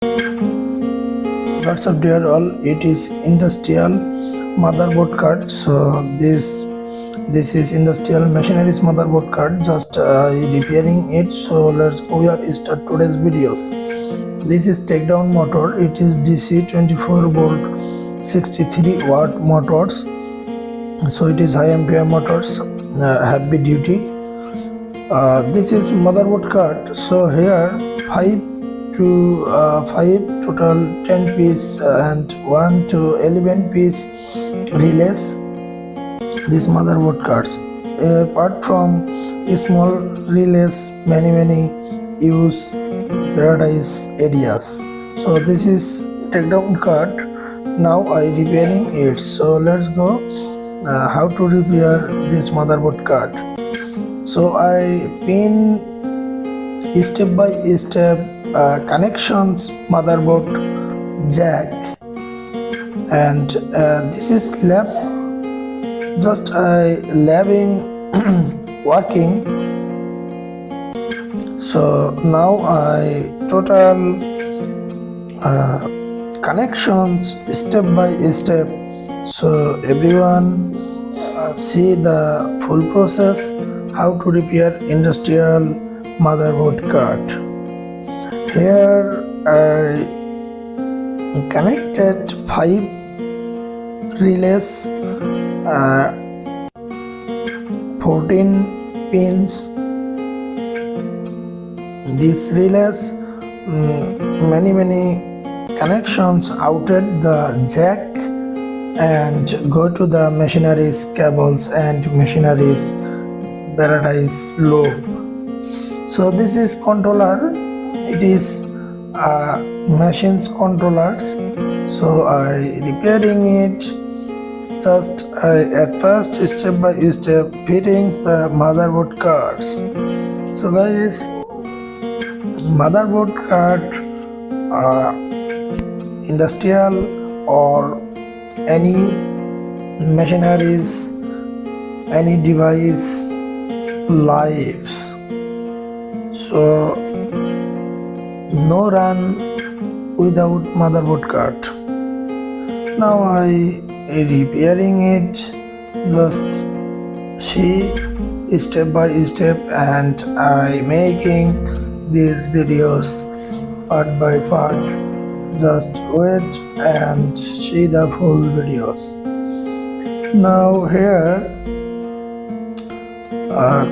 What's up dear all, it is industrial motherboard card. So this is industrial machineries motherboard card, just repairing it. So let's go here start today's videos. This is take down motor. It is DC 24 volt 63 watt motors. So it is high ampere motors, heavy duty. This is motherboard card. So here 5 total 10 piece and 1 to 11 piece relays. These motherboard cards, apart from small relays, many use paradise areas. So this is takedown card. Now I repairing it. So let's go how to repair this motherboard card. So I pin step by step connections motherboard jack, and this is lab, just labbing working. So now I total connections step by step, so everyone see the full process how to repair industrial motherboard card. Here I connected 5 relays, 14 pins. These relays, many connections outside the jack and go to the machineries cables and machineries paradise lobe. So this is controller. It is machines controllers. So I repairing it, just at first step by step fittings the motherboard cards. So guys, motherboard card, industrial or any machineries, any device lives. So no run without motherboard card. Now I repairing it, just see step by step, and I making these videos part by part. Just wait and see the full videos. Now here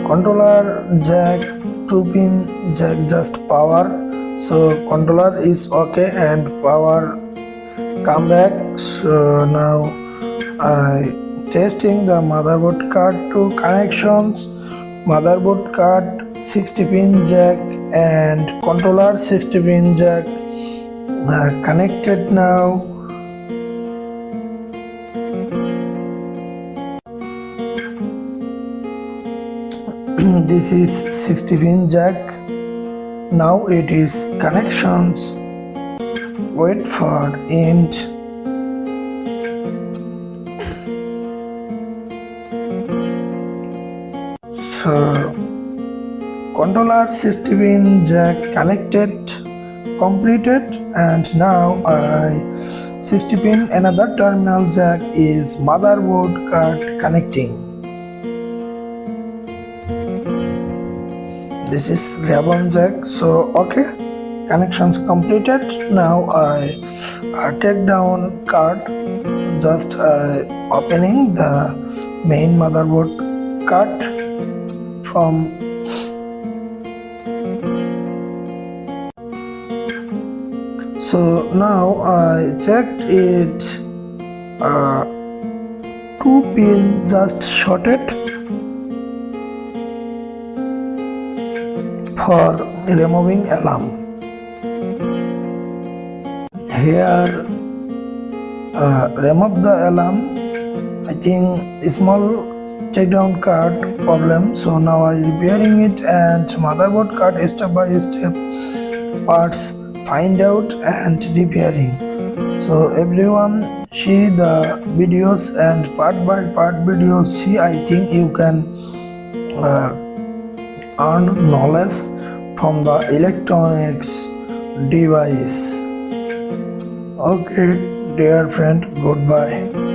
controller jack, 2-pin jack, just power. So controller is okay and power come back. So now I testing the motherboard card to connections. Motherboard card 60-pin jack and controller 60-pin jack connected now. This is 60-pin jack. Now it is connections. Wait for end. So controller 60-pin jack connected, completed, and now 60-pin another terminal jack is motherboard card connecting. This is ribbon jack. So okay, connections completed. Now I take down card, just opening the main motherboard card from so now I checked it, 2-pin just shorted for removing alarm. Here remove the alarm. I think small takedown card problem. So now I repairing it, and motherboard card step by step parts find out and repairing. So everyone see the videos and part by part videos. See, I think you can earn knowledge from the electronics device. Okay, dear friend, goodbye.